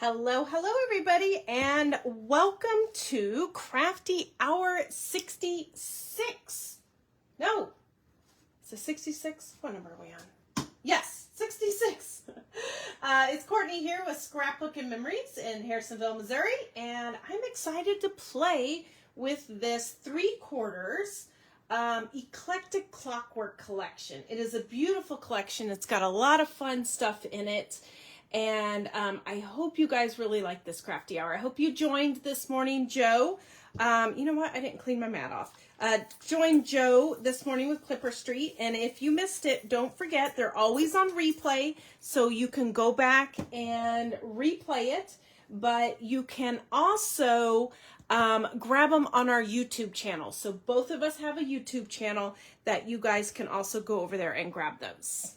Hello, everybody, and welcome to Crafty Hour 66. No, is it 66? What number are we on? Yes, 66. It's Kourtney here with Scrapbook-N-Memories in Harrisonville, Missouri, and I'm excited to play with this 3/4 Eclectic Clockwork collection. It is a beautiful collection. It's got a lot of fun stuff in it. And I hope you guys really like this crafty hour. I hope you joined this morning, Joe. You know what? I didn't clean my mat off. Joined Joe this morning with Clipper Street. And if you missed it, don't forget, they're always on replay. So you can go back and replay it. But you can also grab them on our YouTube channel. So both of us have a YouTube channel that you guys can also go over there and grab those.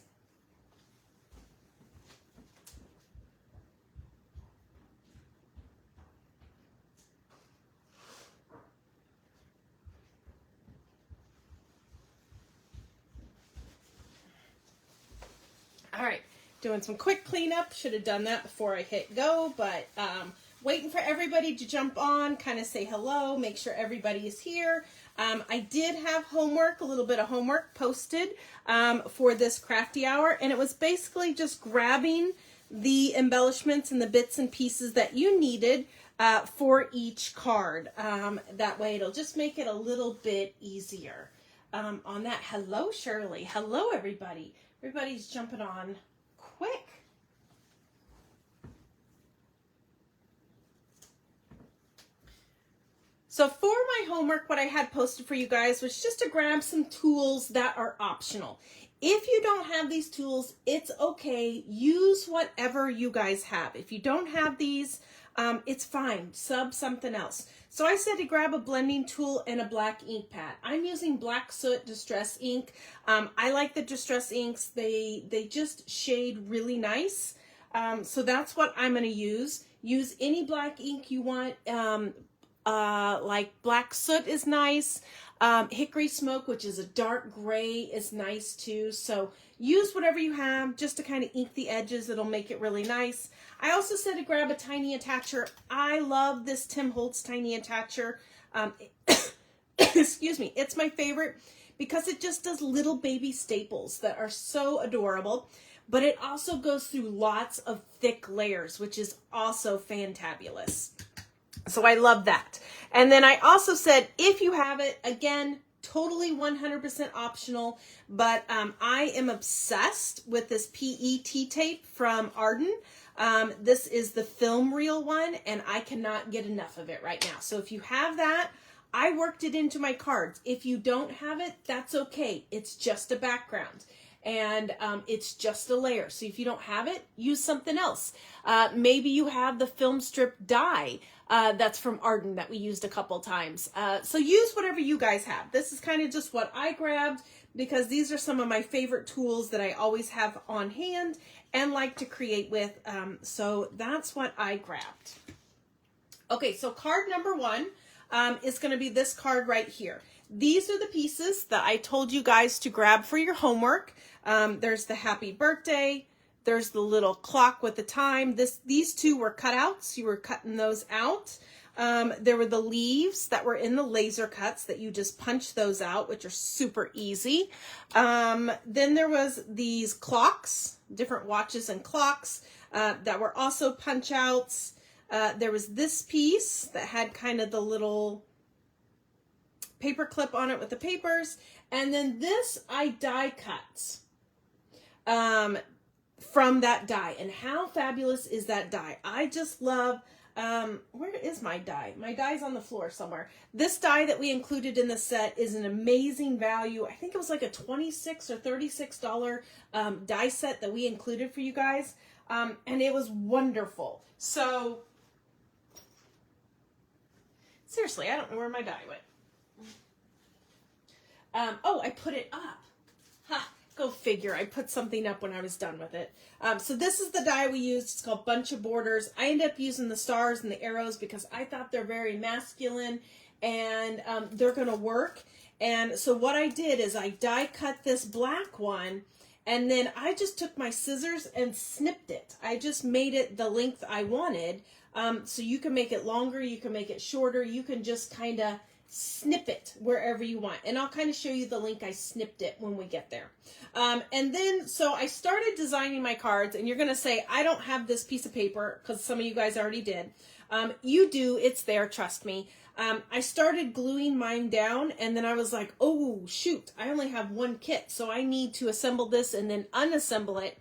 All right, doing some quick cleanup. Should have done that before I hit go, but waiting for everybody to jump on, kind of say hello, make sure everybody is here. I did have homework, a little bit of homework posted for this crafty hour, and it was basically just grabbing the embellishments and the bits and pieces that you needed for each card. That way it'll just make it a little bit easier on that. Hello, Shirley. Hello, everybody. Everybody's jumping on quick. So for my homework, what I had posted for you guys was just to grab some tools that are optional. If you don't have these tools, it's okay. Use whatever you guys have. If you don't have these, it's fine. Sub something else. So I said to grab a blending tool and a black ink pad. I'm using Black Soot Distress ink. I like the Distress inks. They just shade really nice. So that's what I'm going to use. Use any black ink you want. Like Black Soot is nice. Hickory Smoke, which is a dark gray, is nice too. So use whatever you have just to kind of ink the edges. It'll make it really nice. I also said to grab a tiny attacher. I love this Tim Holtz tiny attacher. Excuse me. It's my favorite because it just does little baby staples that are so adorable. But it also goes through lots of thick layers, which is also fantabulous. So I love that. And then I also said, if you have it, again, totally 100% optional, but I am obsessed with this PET tape from Arden. This is the film reel one, and I cannot get enough of it right now. So if you have that, I worked it into my cards. If you don't have it, that's okay. It's just a background. And it's just a layer. So if you don't have it, use something else. Maybe you have the film strip die that's from Arden that we used a couple times. So use whatever you guys have. This is kind of just what I grabbed because these are some of my favorite tools that I always have on hand and like to create with. So that's what I grabbed. Okay, so card number 1 is going to be this card right here. These are the pieces that I told you guys to grab for your homework. There's the happy birthday. There's the little clock with the time. These two were cutouts. You were cutting those out. There were the leaves that were in the laser cuts that you just punch those out, which are super easy. Then there was these clocks, different watches and clocks that were also punch outs. There was this piece that had kind of the little paper clip on it with the papers. And then this I die cut from that die. And how fabulous is that die? I just love, where is my die? My die's on the floor somewhere. This die that we included in the set is an amazing value. I think it was like a $26 or $36 die set that we included for you guys. And it was wonderful. So, seriously, I don't know where my die went. Oh, I put it up. Ha, go figure. I put something up when I was done with it. So this is the die we used. It's called Bunch of Borders. I ended up using the stars and the arrows because I thought they're very masculine and they're going to work. And so what I did is I die cut this black one And then I just took my scissors and snipped it. I just made it the length I wanted. So you can make it longer, you can make it shorter, you can just kind of snip it wherever you want. And I'll kind of show you the link I snipped it when we get there. And then, so I started designing my cards, and you're going to say, I don't have this piece of paper, because some of you guys already did. You do, it's there, trust me. I started gluing mine down, and then I was like, oh, shoot, I only have one kit, so I need to assemble this and then unassemble it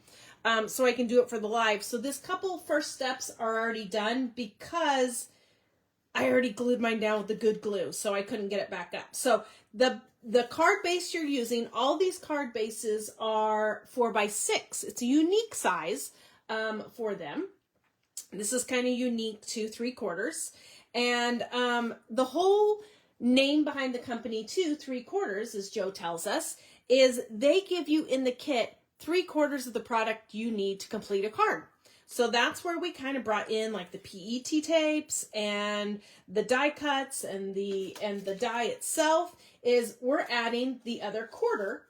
so I can do it for the live. So this couple first steps are already done because I already glued mine down with the good glue, so I couldn't get it back up. So the card base you're using, all these card bases are 4x6. It's a unique size for them. This is kind of unique to 3/4. And the whole name behind the company too, 3/4, as Joe tells us, is they give you in the kit 3/4 of the product you need to complete a card. So that's where we kind of brought in like the PET tapes and the die cuts and the die itself. Is we're adding the other quarter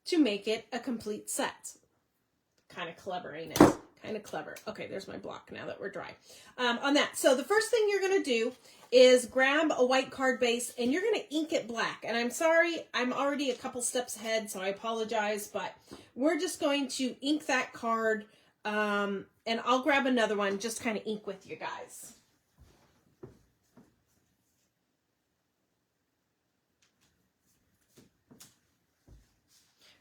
to make it a complete set. Kind of clever, ain't it? Kind of clever. Okay, there's my block now that we're dry on that. So the first thing you're going to do is grab a white card base, and you're going to ink it black. And I'm sorry, I'm already a couple steps ahead, so I apologize, but we're just going to ink that card, and I'll grab another one, just kind of ink with you guys.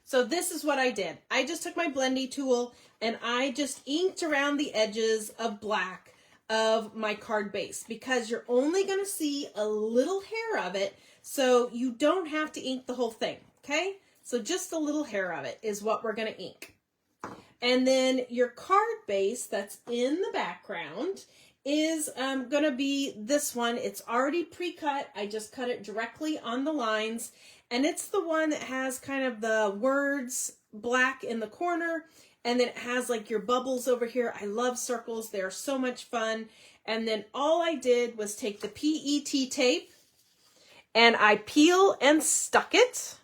So this is what I did. I just took my blending tool and I just inked around the edges of black of my card base, because you're only going to see a little hair of it, so you don't have to ink the whole thing, okay? So just a little hair of it is what we're going to ink. And then your card base that's in the background is going to be this one. It's already pre-cut. I just cut it directly on the lines. And it's the one that has kind of the words black in the corner. And then it has like your bubbles over here. I love circles. They're so much fun. And then all I did was take the PET tape and I peel and stuck it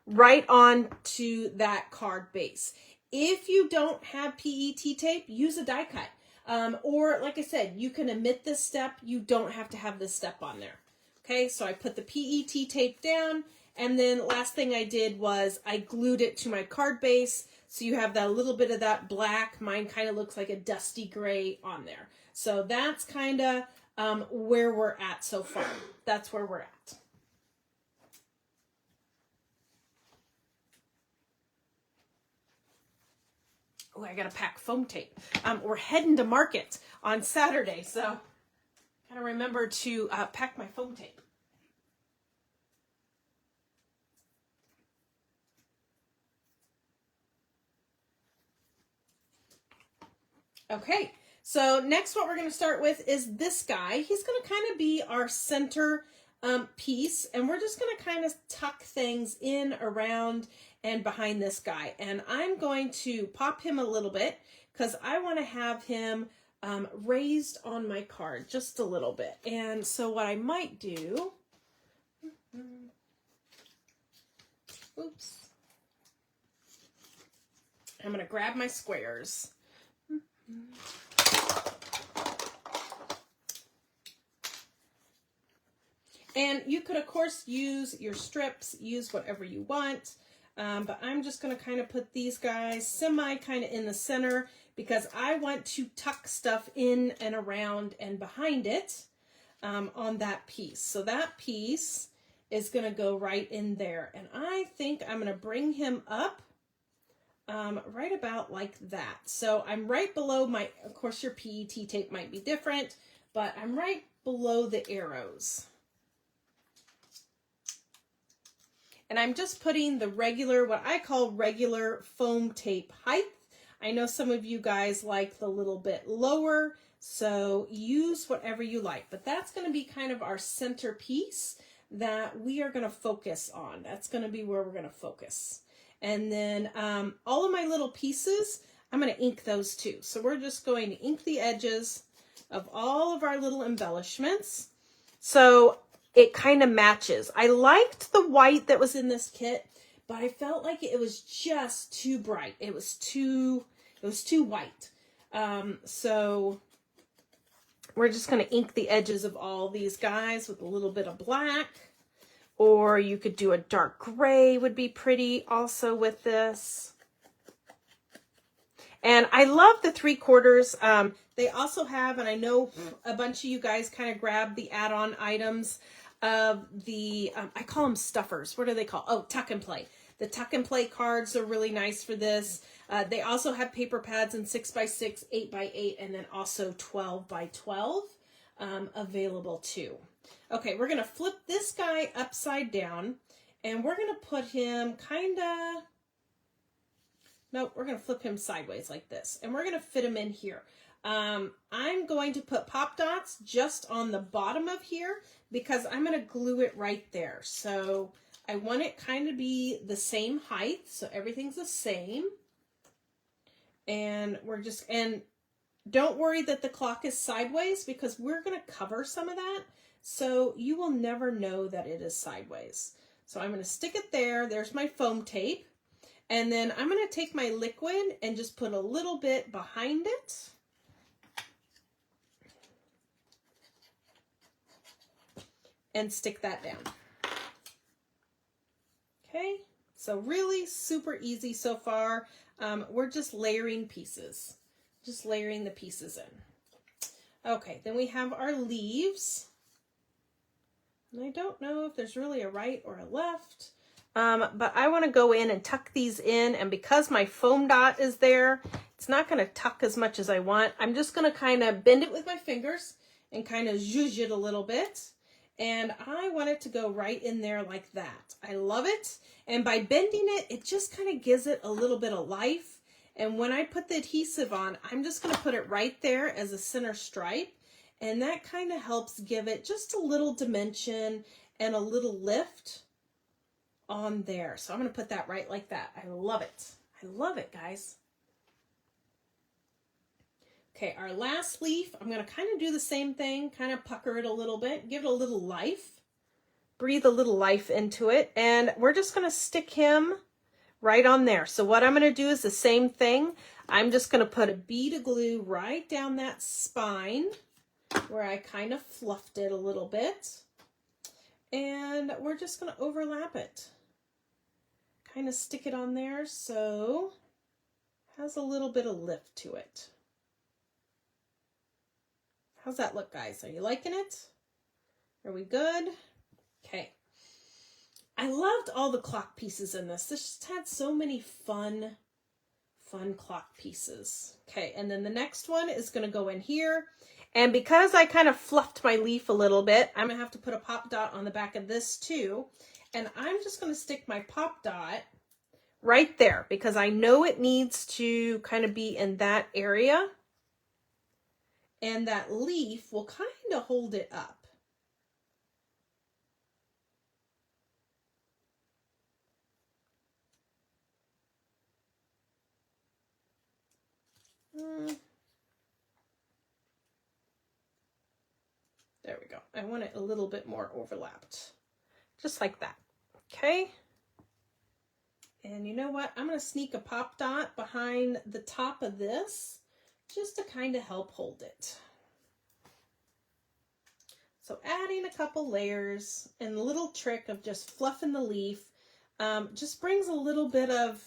right onto that card base. If you don't have PET tape, use a die cut. Or like I said, you can omit this step. You don't have to have this step on there. Okay, so I put the PET tape down, and then last thing I did was I glued it to my card base. So you have that little bit of that black. Mine kind of looks like a dusty gray on there. So that's kind of where we're at so far. That's where we're at. Oh, I got to pack foam tape. We're heading to market on Saturday, so gotta remember to pack my foam tape. Okay, so next what we're going to start with is this guy. He's going to kind of be our center piece, and we're just going to kind of tuck things in, around, and behind this guy. And I'm going to pop him a little bit because I want to have him raised on my card just a little bit. And so what I might do, oops, I'm going to grab my squares. And you could, of course, use your strips, use whatever you want. But I'm just going to kind of put these guys semi kind of in the center because I want to tuck stuff in and around and behind it on that piece. So that piece is going to go right in there. And I think I'm going to bring him up right about like that. So I'm right below my, of course your PET tape might be different, but I'm right below the arrows. And I'm just putting the regular, what I call regular foam tape height. I know some of you guys like the little bit lower, so use whatever you like. But that's going to be kind of our center piece that we are going to focus on. That's going to be where we're going to focus. And then all of my little pieces, I'm going to ink those too. So we're just going to ink the edges of all of our little embellishments. So it kind of matches. I liked the white that was in this kit, but I felt like it was just too bright. It was too white. So we're just going to ink the edges of all these guys with a little bit of black. Or you could do a dark gray would be pretty also with this. And I love the 3/4. They also have, and I know a bunch of you guys kind of grab the add-on items of the, I call them stuffers. What are they called? Oh, tuck and play. The tuck and play cards are really nice for this. They also have paper pads in 6x6, 8x8, and then also 12x12 available too. Okay, we're going to flip this guy upside down, and we're going to put him nope, we're going to flip him sideways like this, and we're going to fit him in here. I'm going to put pop dots just on the bottom of here because I'm going to glue it right there. So I want it kind of be the same height, so everything's the same. And and don't worry that the clock is sideways because we're going to cover some of that. So you will never know that it is sideways. So I'm going to stick it there. There's my foam tape. And then I'm going to take my liquid and just put a little bit behind it. And stick that down. Okay, so really super easy so far. We're just layering pieces. Just layering the pieces in. Okay, then we have our leaves. And I don't know if there's really a right or a left. But I want to go in and tuck these in, and because my foam dot is there, it's not going to tuck as much as I want. I'm just going to kind of bend it with my fingers and kind of zhuzh it a little bit. And I want it to go right in there like that. I love it. And by bending it, it just kind of gives it a little bit of life. And when I put the adhesive on, I'm just going to put it right there as a center stripe. And that kind of helps give it just a little dimension and a little lift on there. So I'm going to put that right like that. I love it. I love it, guys. Okay, our last leaf, I'm going to kind of do the same thing, kind of pucker it a little bit, give it a little life, breathe a little life into it, and we're just going to stick him right on there. So what I'm going to do is the same thing. I'm just going to put a bead of glue right down that spine where I kind of fluffed it a little bit, and we're just going to overlap it. Kind of stick it on there so it has a little bit of lift to it. How's that look, guys? Are you liking it? Are we good? Okay. I loved all the clock pieces in this. This just had so many fun clock pieces. Okay, and then the next one is going to go in here. And because I kind of fluffed my leaf a little bit, I'm going to have to put a pop dot on the back of this too. And I'm just going to stick my pop dot right there because I know it needs to kind of be in that area. And that leaf will kind of hold it up. There we go. I want it a little bit more overlapped. Just like that. Okay. And you know what? I'm going to sneak a pop dot behind the top of this just to kind of help hold it. So adding a couple layers and a little trick of just fluffing the leaf just brings a little bit of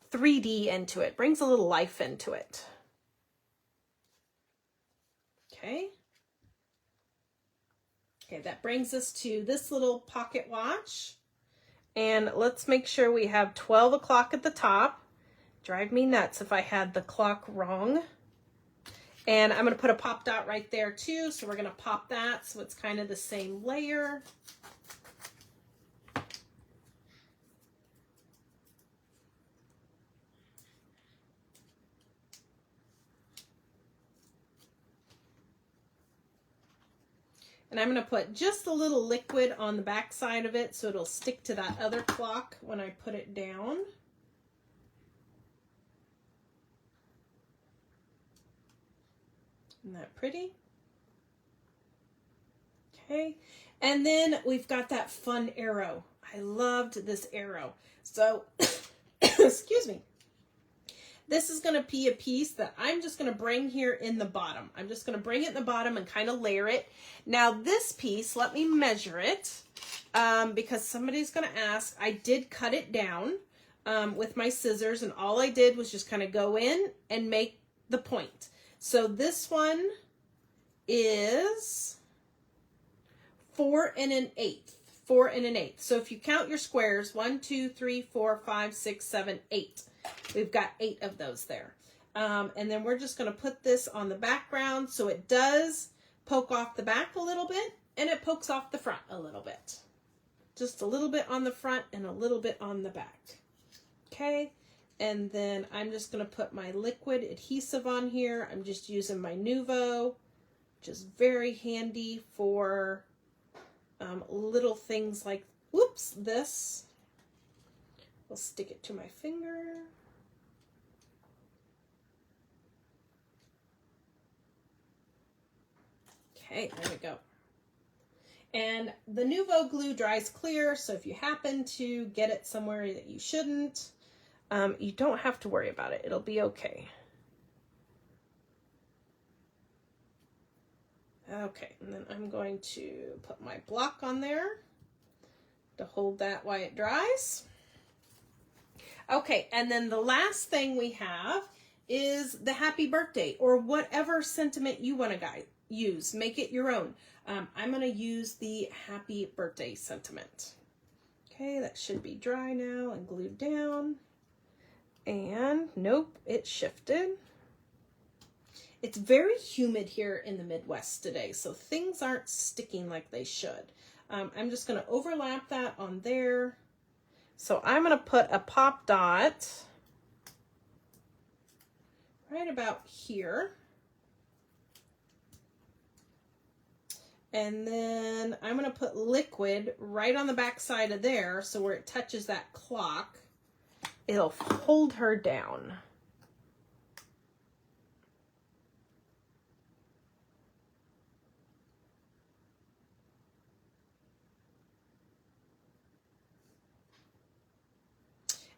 3D into it, brings a little life into it. Okay. Okay, that brings us to this little pocket watch. And let's make sure we have 12 o'clock at the top. Drive me nuts if I had the clock wrong. And I'm going to put a pop dot right there too. So we're going to pop that so it's kind of the same layer. And I'm going to put just a little liquid on the back side of it so it'll stick to that other clock when I put it down. Isn't that pretty? Okay. And then we've got that fun arrow. I loved this arrow. So, excuse me. This is going to be a piece that I'm just going to bring here in the bottom. I'm just going to bring it in the bottom and kind of layer it. Now this piece, let me measure it because somebody's going to ask. I did cut it down with my scissors, and all I did was just kind of go in and make the point. So this one is 4 1/8. 4 1/8. So if you count your squares, 1, 2, 3, 4, 5, 6, 7, 8. We've got 8 of those there. And then we're just going to put this on the background so it does poke off the back a little bit and it pokes off the front a little bit. Just a little bit on the front and a little bit on the back. Okay. And then I'm just going to put my liquid adhesive on here. I'm just using my Nuvo, which is very handy for little things like, whoops, this. I'll stick it to my finger. Okay, there we go. And the Nuvo glue dries clear, so if you happen to get it somewhere that you shouldn't, you don't have to worry about it. It'll be okay. Okay, and then I'm going to put my block on there to hold that while it dries. Okay, and then the last thing we have is the happy birthday, or whatever sentiment you want to use. Make it your own. I'm going to use the happy birthday sentiment. Okay, that should be dry now and glued down. And nope, it shifted. It's very humid here in the Midwest today, so things aren't sticking like they should. I'm just going to overlap that on there. So I'm going to put a pop dot right about here. And then I'm going to put liquid right on the back side of there, so where it touches that clock, it'll hold her down.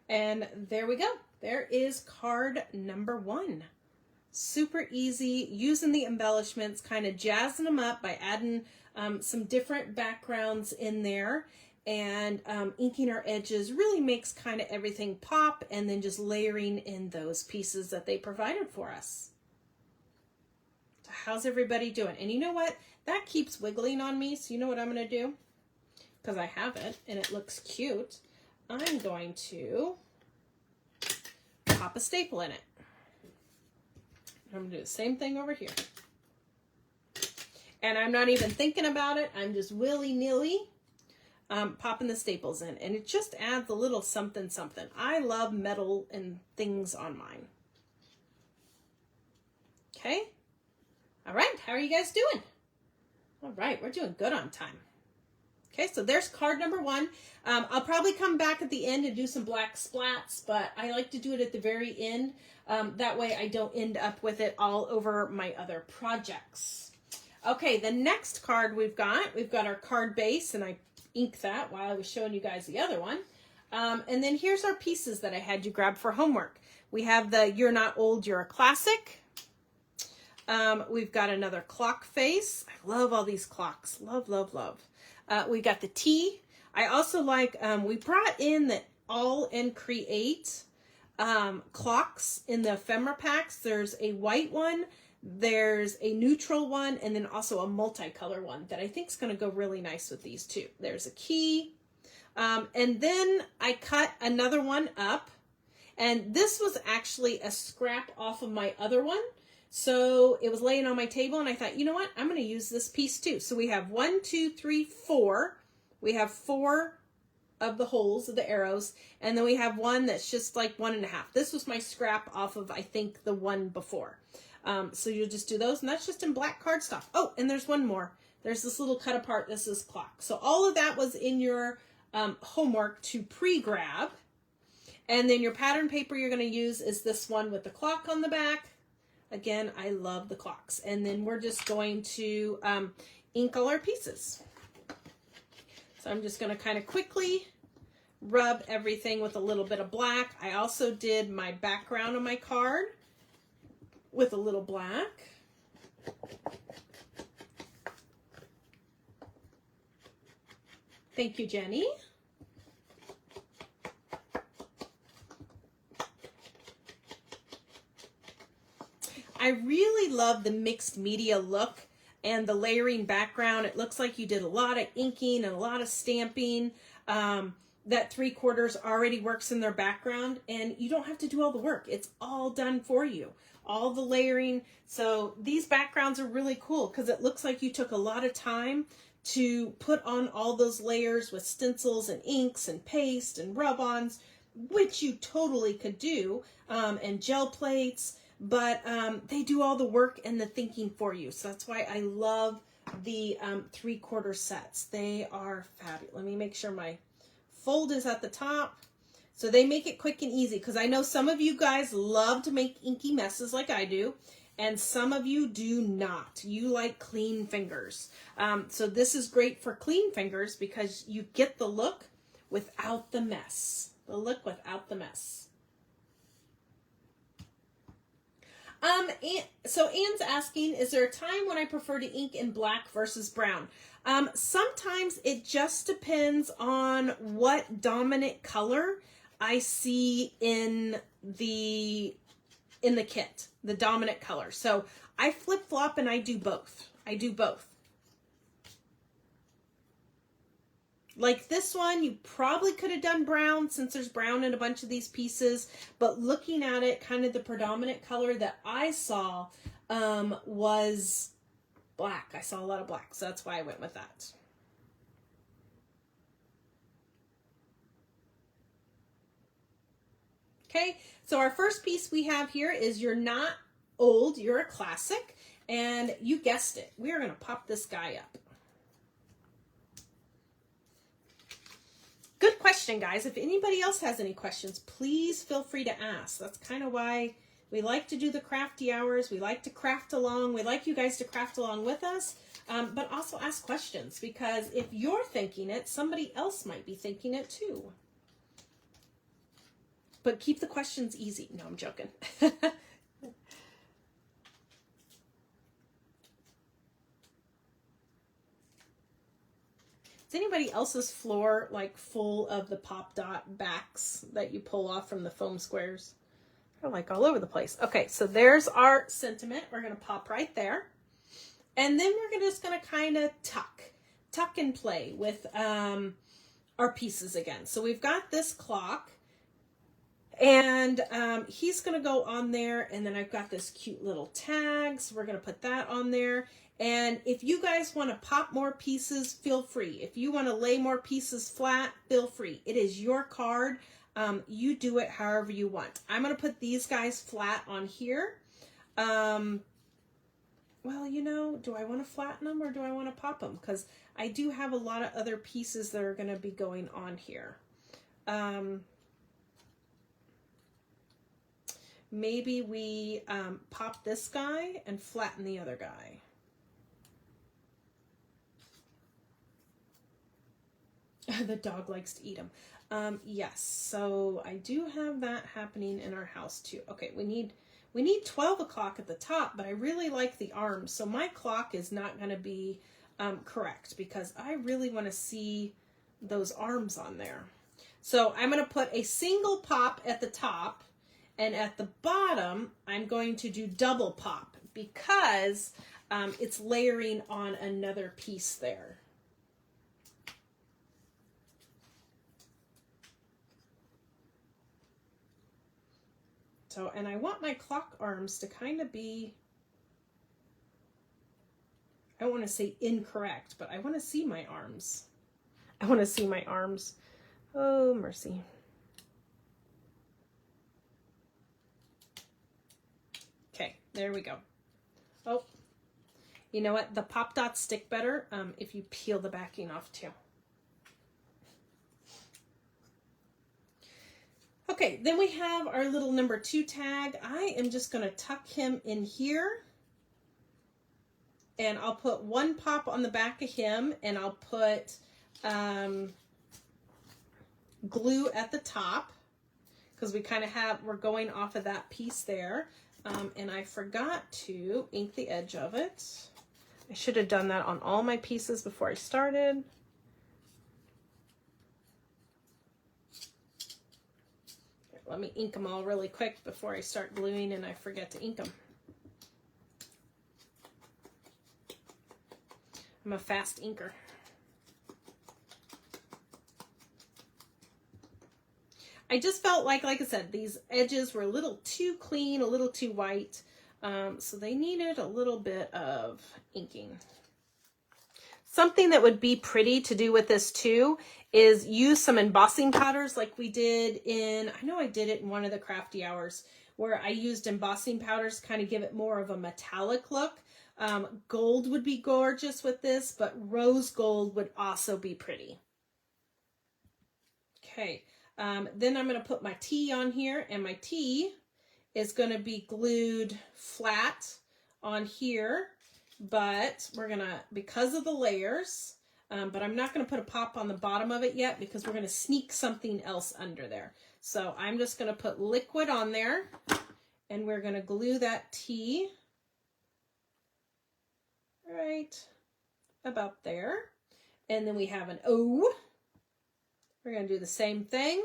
And there we go. There is card number 1. Super easy, using the embellishments, kind of jazzing them up by adding some different backgrounds in there, and inking our edges really makes kind of everything pop, and then just layering in those pieces that they provided for us. So how's everybody doing? And you know what? That keeps wiggling on me, so you know what I'm going to do? Because I have it, and it looks cute. I'm going to pop a staple in it. I'm going to do the same thing over here. And I'm not even thinking about it. I'm just willy-nilly popping the staples in. And it just adds a little something something. I love metal and things on mine. Okay. All right. How are you guys doing? All right. We're doing good on time. Okay, so there's card number 1. I'll probably come back at the end and do some black splats, but I like to do it at the very end. That way I don't end up with it all over my other projects. Okay, the next card we've got our card base, and I inked that while I was showing you guys the other one. And then here's our pieces that I had you grab for homework. We have the You're Not Old, You're a Classic. We've got another clock face. I love all these clocks. Love, love, love. We got the T. I also like, we brought in the All and Create clocks in the ephemera packs. There's a white one, there's a neutral one, and then also a multicolor one that I think is going to go really nice with these two. There's a key. And then I cut another one up, and this was actually a scrap off of my other one. So it was laying on my table, and I thought, you know what? I'm going to use this piece too. So we have 1, 2, 3, 4. We have 4 of the holes of the arrows, and then we have one that's just like 1.5. This was my scrap off of, I think, the one before. So you'll just do those, and that's just in black cardstock. Oh, and there's one more. There's this little cut apart. This is clock. So all of that was in your homework to pre-grab. And then your pattern paper you're going to use is this one with the clock on the back. Again, I love the clocks. And then we're just going to ink all our pieces. So I'm just going to kind of quickly rub everything with a little bit of black. I also did my background on my card with a little black. Thank you, Jenny. I really love the mixed media look and the layering background. It looks like you did a lot of inking and a lot of stamping. That 3/4 already works in their background, and you don't have to do all the work. It's all done for you. All the layering. So these backgrounds are really cool because it looks like you took a lot of time to put on all those layers with stencils and inks and paste and rub-ons, which you totally could do, and gel plates, but they do all the work and the thinking for you. So that's why I love the 3/4 sets. They are fabulous. Let me make sure my fold is at the top. So they make it quick and easy, because I know some of you guys love to make inky messes like I do, and some of you do not. You like clean fingers. So this is great for clean fingers because you get the look without the mess. The look without the mess. So Anne's asking, is there a time when I prefer to ink in black versus brown? Sometimes it just depends on what dominant color I see in the kit, the dominant color. So I flip-flop and I do both. I do both. Like this one, you probably could have done brown since there's brown in a bunch of these pieces, but looking at it, kind of the predominant color that I saw was black. I saw a lot of black, so that's why I went with that. Okay, so our first piece we have here is You're Not Old, You're a Classic, and you guessed it. We are going to pop this guy up. Good question, guys. If anybody else has any questions, please feel free to ask. That's kind of why we like to do the crafty hours. We like to craft along. We like you guys to craft along with us, but also ask questions, because if you're thinking it, somebody else might be thinking it too. But keep the questions easy. No, I'm joking. Is anybody else's floor like full of the pop dot backs that you pull off from the foam squares? They're like all over the place. Okay, so there's our sentiment. We're going to pop right there. And then we're just going to kind of tuck and play with our pieces again. So we've got this clock. And he's going to go on there, and then I've got this cute little tags. We're going to put that on there. And if you guys want to pop more pieces, feel free. If you want to lay more pieces flat, feel free. It is your card. You do it however you want. I'm going to put these guys flat on here. Well, you know, do I want to flatten them or do I want to pop them? Because I do have a lot of other pieces that are going to be going on here. Maybe we pop this guy and flatten the other guy. The dog likes to eat them. Yes, so I do have that happening in our house too. Okay, we need 12 o'clock at the top, but I really like the arms. So my clock is not going to be correct because I really want to see those arms on there. So I'm going to put a single pop at the top. And at the bottom, I'm going to do double pop because it's layering on another piece there. So, and I want my clock arms to kind of be, I don't want to say incorrect, but I want to see my arms. I want to see my arms. Oh, mercy. Okay, there we go. Oh, you know what? The pop dots stick better if you peel the backing off too. Okay, then we have our little number 2 tag. I am just going to tuck him in here. And I'll put one pop on the back of him, and I'll put glue at the top because we're going off of that piece there. And I forgot to ink the edge of it. I should have done that on all my pieces before I started. Let me ink them all really quick before I start gluing and I forget to ink them. I'm a fast inker. I just felt like I said, these edges were a little too clean, a little too white, so they needed a little bit of inking. Something that would be pretty to do with this too is use some embossing powders like we did in, I know I did it in one of the crafty hours, where I used embossing powders to kind of give it more of a metallic look. Gold would be gorgeous with this, but rose gold would also be pretty. Okay. Then I'm going to put my T on here, and my T is going to be glued flat on here, but we're going to, because of the layers, but I'm not going to put a pop on the bottom of it yet because we're going to sneak something else under there. So I'm just going to put liquid on there, and we're going to glue that T right about there. And then we have an O. We're going to do the same thing,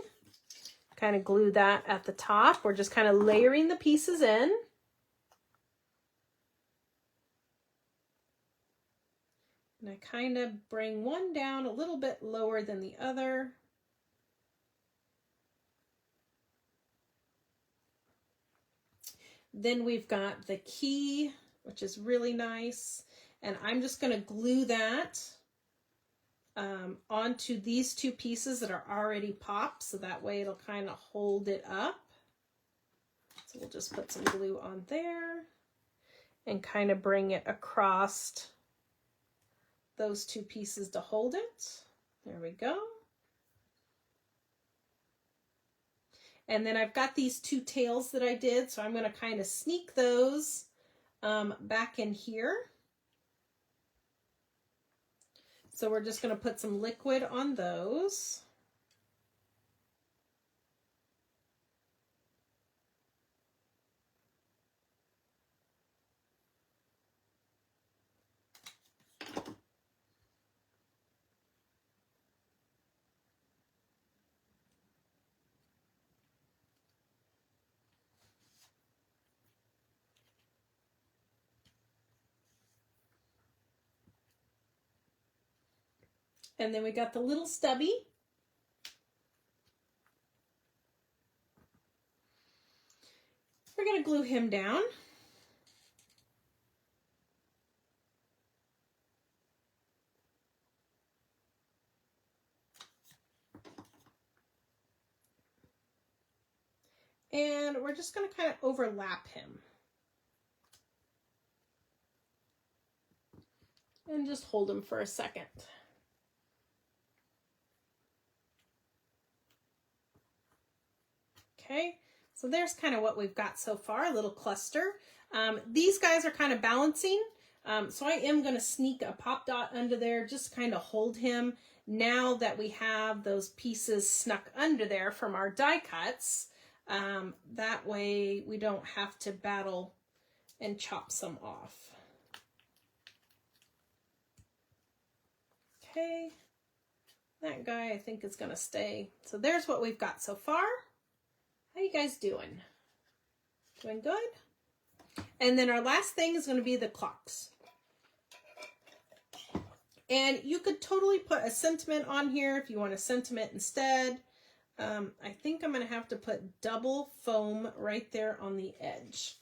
kind of glue that at the top. We're just kind of layering the pieces in. And I kind of bring one down a little bit lower than the other. Then we've got the key, which is really nice. And I'm just going to glue that onto these two pieces that are already popped, so that way it'll kind of hold it up. So we'll just put some glue on there and kind of bring it across those two pieces to hold it. There we go. And then I've got these two tails that I did, so I'm going to kind of sneak those back in here. So we're just going to put some liquid on those. And then we got the little stubby. We're going to glue him down. And we're just going to kind of overlap him. And just hold him for a second. Okay, so there's kind of what we've got so far, a little cluster. These guys are kind of balancing, so I am going to sneak a pop dot under there, just kind of hold him. Now that we have those pieces snuck under there from our die cuts, that way we don't have to battle and chop some off. Okay, that guy I think is going to stay. So there's what we've got so far. How you guys doing? Doing good? And then our last thing is going to be the clocks. And you could totally put a sentiment on here if you want a sentiment instead. I think I'm going to have to put double foam right there on the edge.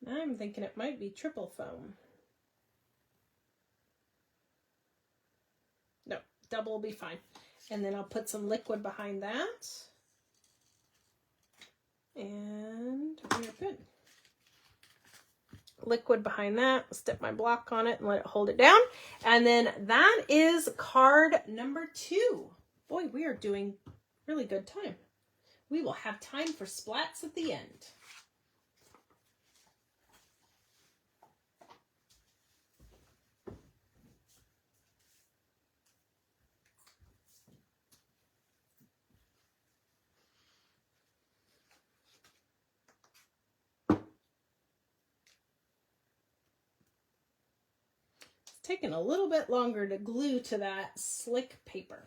Now I'm thinking it might be triple foam. No, double will be fine. And then I'll put some liquid behind that. And we're good. Liquid behind that. Stick my block on it and let it hold it down. And then that is card number 2. Boy, we are doing really good time. We will have time for splats at the end. Taking a little bit longer to glue to that slick paper.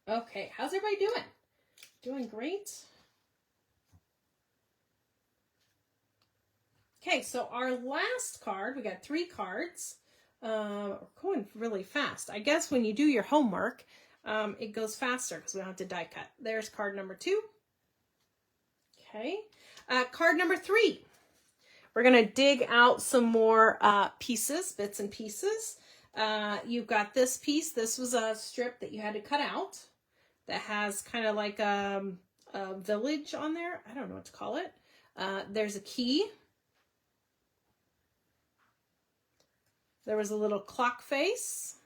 Okay, how's everybody doing? Doing great? Okay, so our last card, we got 3 cards. We're going really fast. I guess when you do your homework, it goes faster because we don't have to die cut. There's card number 2. Okay, card number 3. We're going to dig out some more pieces, bits and pieces. You've got this piece. This was a strip that you had to cut out that has kind of like a village on there. I don't know what to call it. There's a key. There was a little clock face.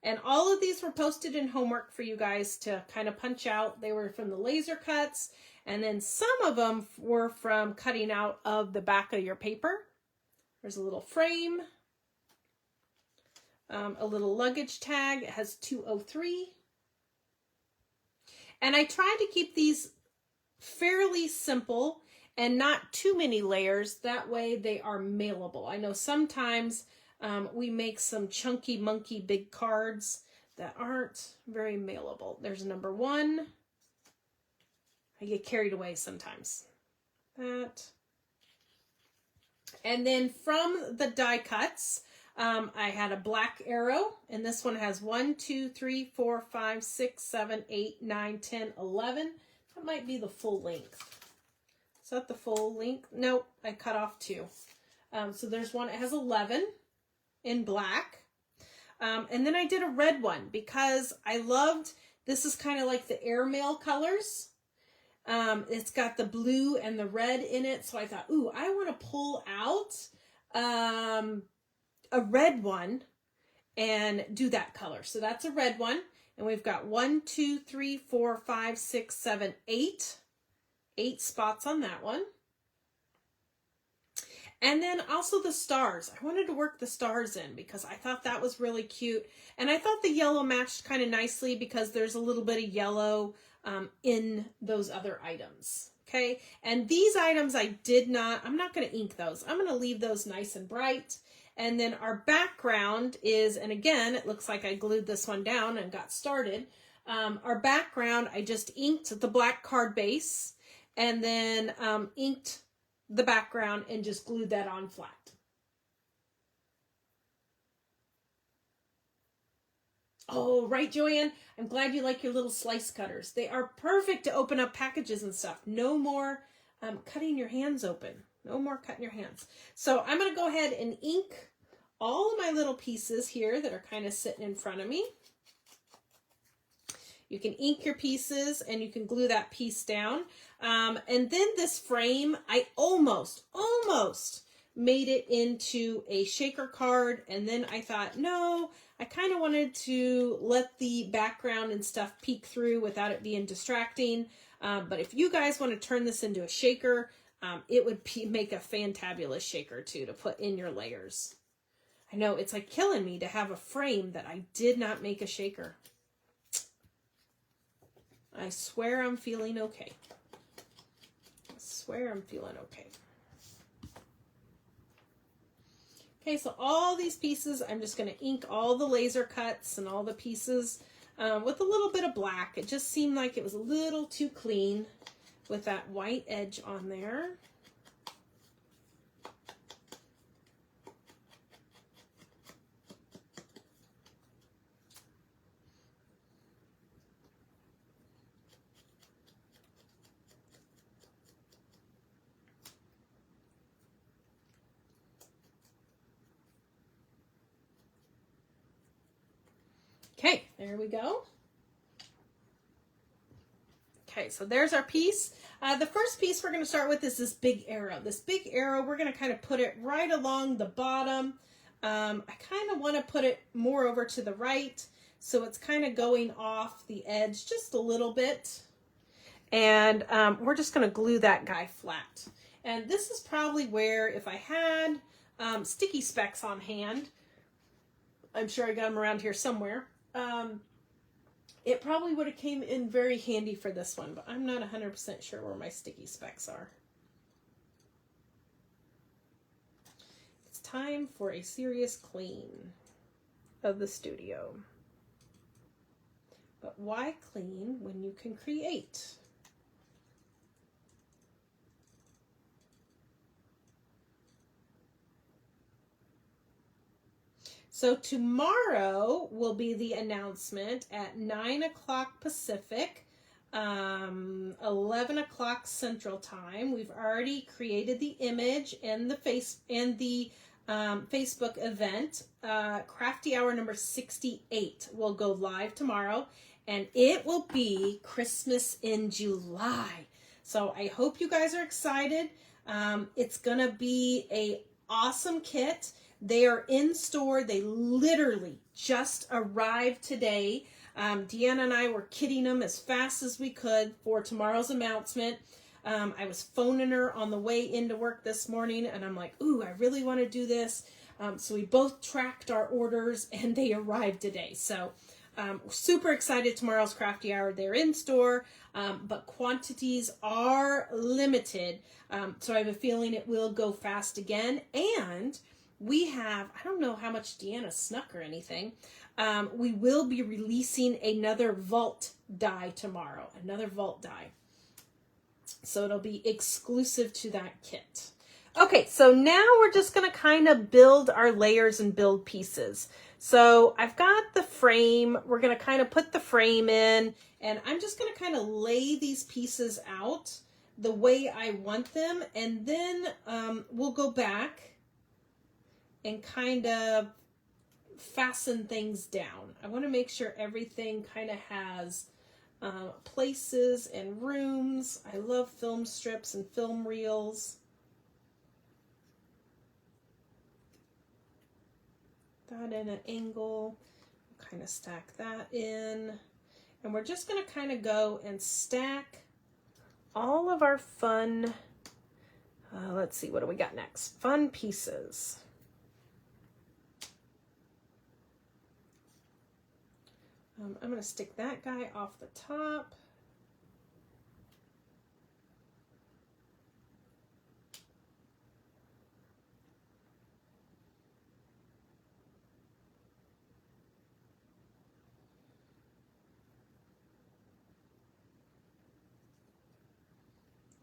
And all of these were posted in homework for you guys to kind of punch out. They were from the laser cuts. And then some of them were from cutting out of the back of your paper. There's a little frame, a little luggage tag. It has 203. And I tried to keep these fairly simple and not too many layers. That way they are mailable. I know sometimes we make some chunky monkey big cards that aren't very mailable. There's number 1. I get carried away sometimes. That. And then from the die cuts, I had a black arrow, and this one has 1, 2, 3, 4, 5, 6, 7, 8, 9, 10, 11. That might be the full length. Is that the full length? Nope, I cut off 2. So there's one, it has 11 in black. And then I did a red one because I loved, this is kind of like the airmail colors. It's got the blue and the red in it. So I thought, ooh, I want to pull out a red one and do that color. So that's a red one. And we've got 1, 2, 3, 4, 5, 6, 7, 8. 8 spots on that one. And then also the stars. I wanted to work the stars in because I thought that was really cute. And I thought the yellow matched kind of nicely because there's a little bit of yellow in those other items. Okay, and these items I'm not going to ink those. I'm going to leave those nice and bright. And then our background is, and again, it looks like I glued this one down and got started. Our background, I just inked the black card base and then inked the background and just glued that on flat. Oh, right, Joanne. I'm glad you like your little slice cutters. They are perfect to open up packages and stuff. No more cutting your hands open. No more cutting your hands. So I'm going to go ahead and ink all of my little pieces here that are kind of sitting in front of me. You can ink your pieces and you can glue that piece down. And then this frame, I almost made it into a shaker card. And then I thought, no, I kind of wanted to let the background and stuff peek through without it being distracting. But if you guys want to turn this into a shaker, it would make a fantabulous shaker too to put in your layers. I know it's like killing me to have a frame that I did not make a shaker. I swear I'm feeling okay. I swear I'm feeling okay. Okay, so all these pieces, I'm just going to ink all the laser cuts and all the pieces with a little bit of black. It just seemed like it was a little too clean with that white edge on there. Okay, there we go. Okay, so there's our piece. The first piece we're going to start with is this big arrow. This big arrow, we're going to kind of put it right along the bottom. I kind of want to put it more over to the right, so it's kind of going off the edge just a little bit. And we're just going to glue that guy flat. And this is probably where, if I had sticky specs on hand, I'm sure I got them around here somewhere, it probably would have came in very handy for this one, but I'm not 100% sure where my sticky specs are. It's time for a serious clean of the studio. But why clean when you can create? So tomorrow will be the announcement at 9 o'clock Pacific, 11 o'clock Central Time. We've already created the image and the Facebook event. Crafty Hour number 68 will go live tomorrow, and it will be Christmas in July. So I hope you guys are excited. It's gonna be a awesome kit. They are in store. They literally just arrived today. Deanna and I were kitting them as fast as we could for tomorrow's announcement. I was phoning her on the way into work this morning, and I'm like, ooh, I really want to do this. So we both tracked our orders, and they arrived today. So we're super excited. Tomorrow's Crafty Hour. They're in store, but quantities are limited. So I have a feeling it will go fast again. And we have, I don't know how much Deanna snuck or anything. We will be releasing another vault die tomorrow, another vault die. So it'll be exclusive to that kit. Okay, so now we're just going to kind of build our layers and build pieces. So I've got the frame. We're going to kind of put the frame in, and I'm just going to kind of lay these pieces out the way I want them, and then we'll go back and kind of fasten things down. I want to make sure everything kind of has places and rooms. I love film strips and film reels. That in an angle, kind of stack that in. And we're just going to kind of go and stack all of our fun, let's see, what do we got next? Fun pieces. I'm going to stick that guy off the top.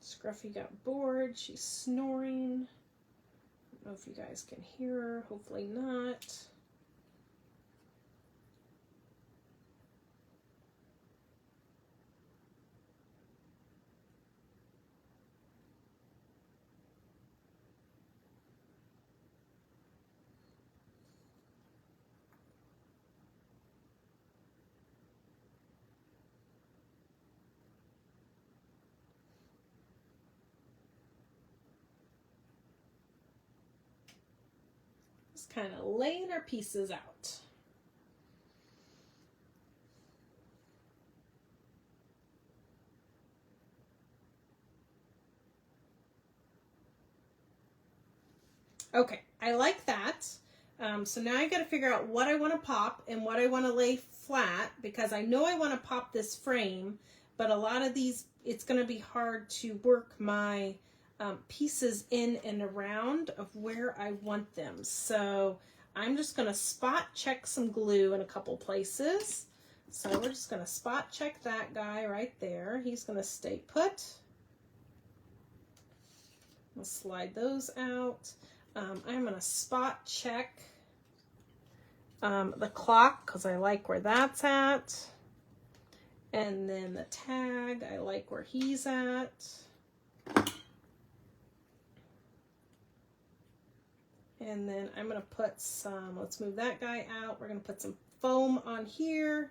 Scruffy got bored. She's snoring. I don't know if you guys can hear her. Hopefully not. Just kind of laying our pieces out. Okay, I like that. So now I got to figure out what I want to pop and what I want to lay flat, because I know I want to pop this frame, but a lot of these, it's going to be hard to work my pieces in and around of where I want them. So I'm just going to spot check some glue in a couple places. So we're just going to spot check that guy right there. He's going to stay put. I'll slide those out. I'm going to spot check the clock because I like where that's at. And then the tag, I like where he's at. And then I'm going to put some, let's move that guy out. We're going to put some foam on here.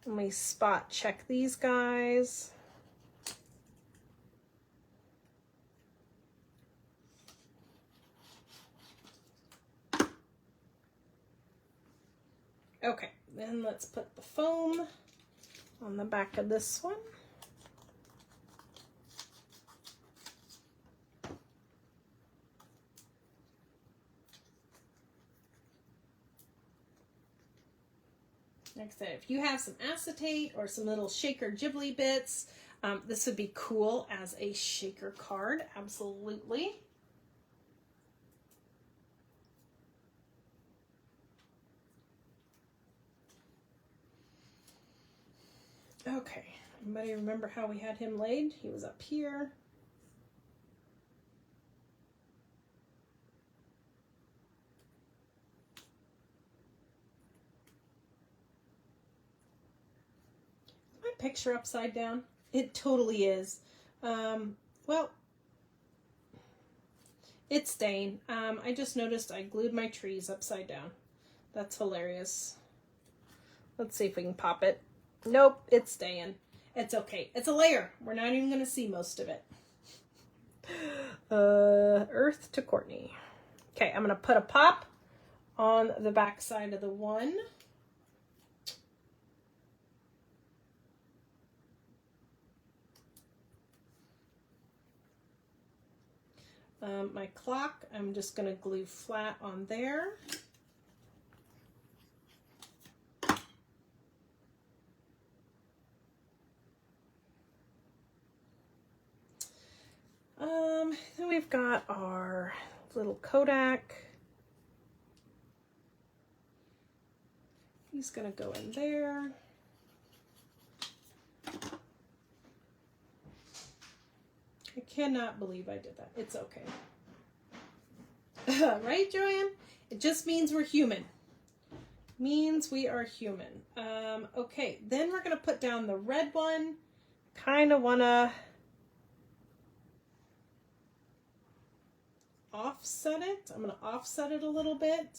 Let me spot check these guys. Okay, then let's put the foam on the back of this one. Like I said, if you have some acetate or some little shaker ghibli bits, this would be cool as a shaker card, absolutely. Okay, anybody remember how we had him laid? He was up here. My picture upside down? It totally is. Well, it's staying. I just noticed I glued my trees upside down. That's hilarious. Let's see if we can pop it. Nope, it's staying. It's okay. It's a layer. We're not even going to see most of it. Earth to Kourtney. Okay, I'm going to put a pop on the back side of the one. My clock, I'm just going to glue flat on there. Then we've got our little Kodak. He's going to go in there. I cannot believe I did that. It's okay. Right, Joanne? It just means we're human. Means we are human. Okay, then we're going to put down the red one. Kind of want to offset it. I'm going to offset it a little bit.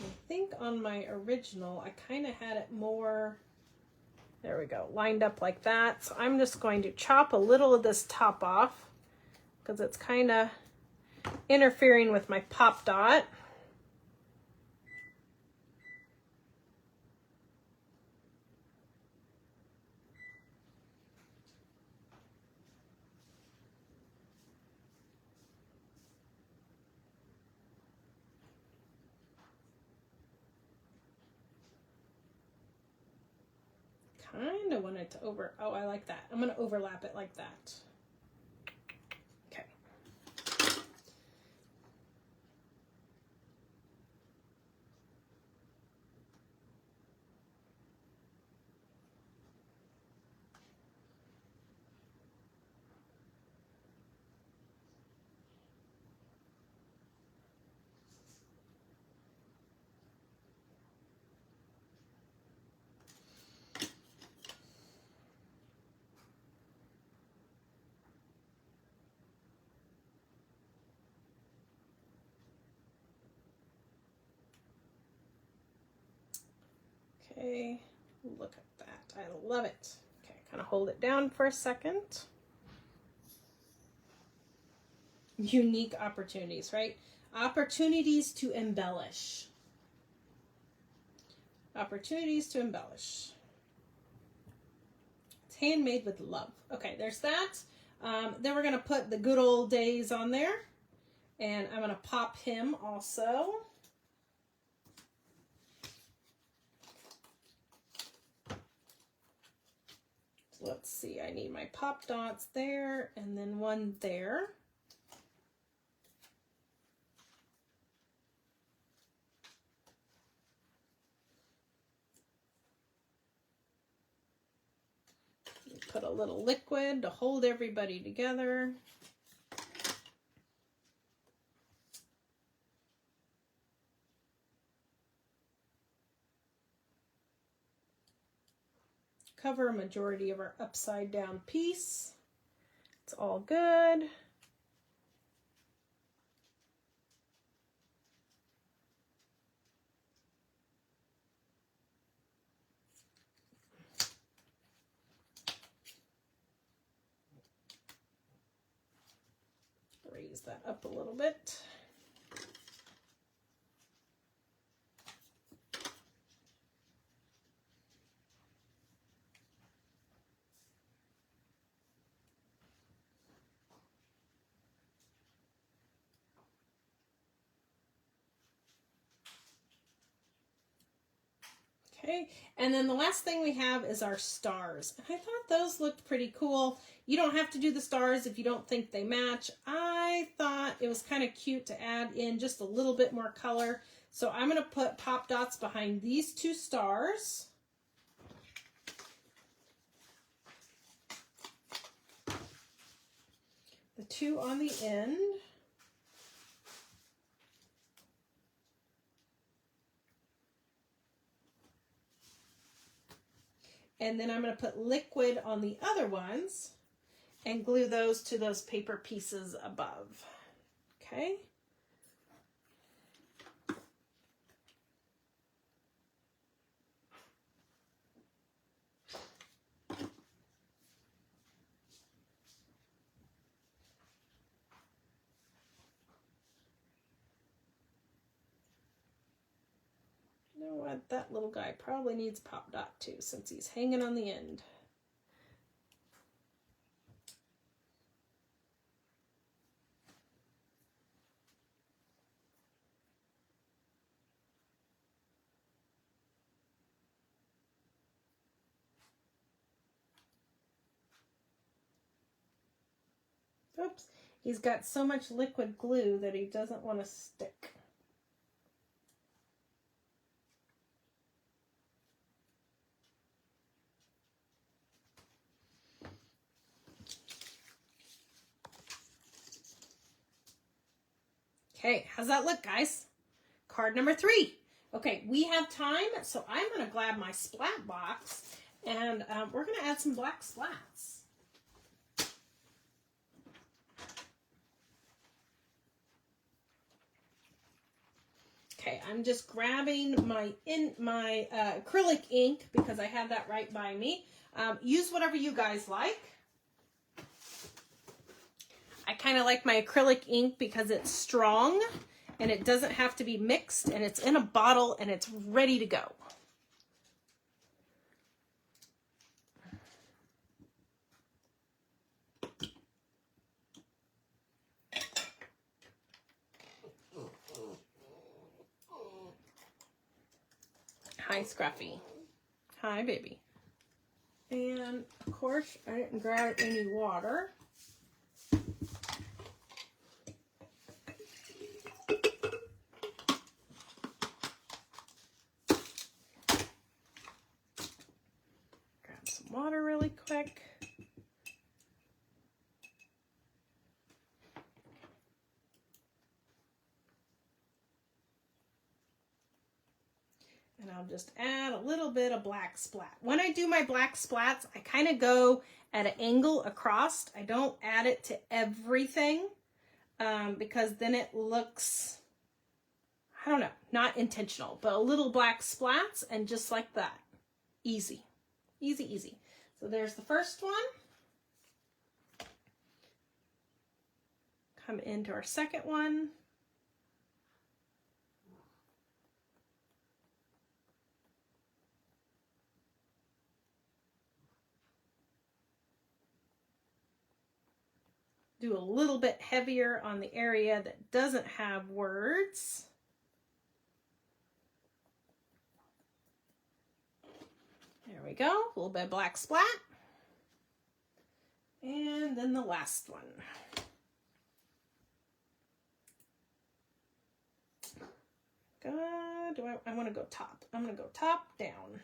I think on my original, I kind of had it more, there we go, lined up like that. So I'm just going to chop a little of this top off because it's kind of interfering with my pop dot. Kind of want it to oh, I like that. I'm going to overlap it like that. Okay. Okay, look at that. I love it. Okay, kind of hold it down for a second. Unique opportunities, right? Opportunities to embellish. Opportunities to embellish. It's handmade with love. Okay, there's that. Then we're going to put the good old days on there. And I'm going to pop him also. Let's see, I need my pop dots there and then one there. Put a little liquid to hold everybody together. cover a majority of our upside down piece. It's all good. Raise that up a little bit. Okay, and then the last thing we have is our stars. I thought those looked pretty cool. You don't have to do the stars if you don't think they match. I thought it was kind of cute to add in just a little bit more color. So I'm going to put pop dots behind these two stars. The two on the end. And then I'm going to put liquid on the other ones and glue those to those paper pieces above. Okay. You know what? That little guy probably needs pop dot too, since he's hanging on the end. Oops, he's got so much liquid glue that he doesn't want to stick. Okay, how's that look, guys? Card number 3. Okay, we have time, so I'm going to grab my splat box, and we're going to add some black splats. Okay, I'm just grabbing my acrylic ink because I have that right by me. Use whatever you guys like. I kind of like my acrylic ink because it's strong and it doesn't have to be mixed, and it's in a bottle and it's ready to go. Hi, Scruffy. Hi, baby. And of course, I didn't grab any water. Grab some water really quick. And I'll just add a little bit of black splat. When I do my black splats, I kind of go at an angle across. I don't add it to everything because then it looks, I don't know, not intentional, but a little black splats, and just like that. Easy. Easy, easy. So there's the first one. Come into our second one. Do a little bit heavier on the area that doesn't have words. There we go, a little bit of black splat. And then the last one. I want to go top. I'm going to go top down.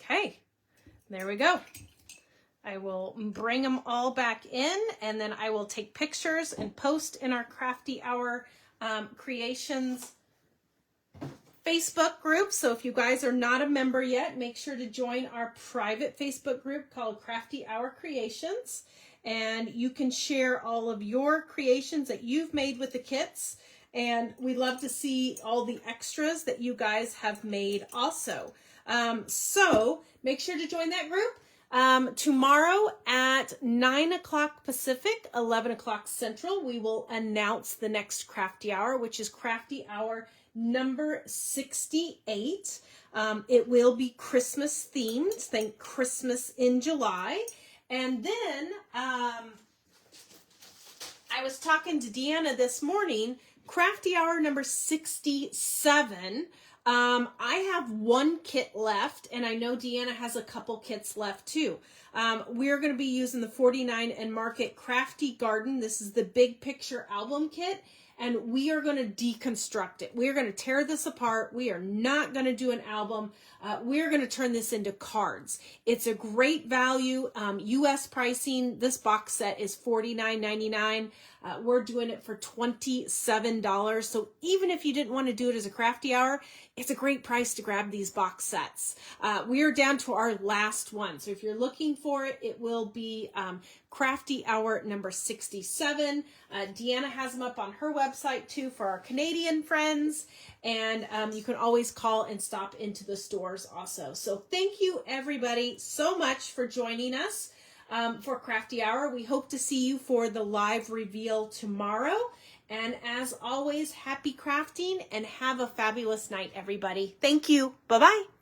Okay, there we go. I will bring them all back in, and then I will take pictures and post in our Crafty Hour Creations Facebook group. So if you guys are not a member yet, make sure to join our private Facebook group called Crafty Hour Creations. And you can share all of your creations that you've made with the kits. And we love to see all the extras that you guys have made also. So make sure to join that group. Tomorrow at 9 o'clock Pacific, 11 o'clock Central, we will announce the next Crafty Hour, which is Crafty Hour number 68. It will be Christmas themed. Think Christmas in July. And then I was talking to Deanna this morning, Crafty Hour number 67. I have one kit left, and I know Deanna has a couple kits left too. We're going to be using the 49 and Market Crafty Garden. This is the big picture album kit, and we are going to deconstruct it. We are going to tear this apart. We are not going to do an album. We're going to turn this into cards. It's a great value. US pricing, this box set is $49.99. We're doing it for $27. So even if you didn't want to do it as a Crafty Hour, it's a great price to grab these box sets. We are down to our last one. So if you're looking for it, it will be Crafty Hour number 67. Deanna has them up on her website too for our Canadian friends. And you can always call and stop into the stores also. So thank you everybody so much for joining us for Crafty Hour. We hope to see you for the live reveal tomorrow. And as always, happy crafting and have a fabulous night, everybody. Thank you. Bye-bye.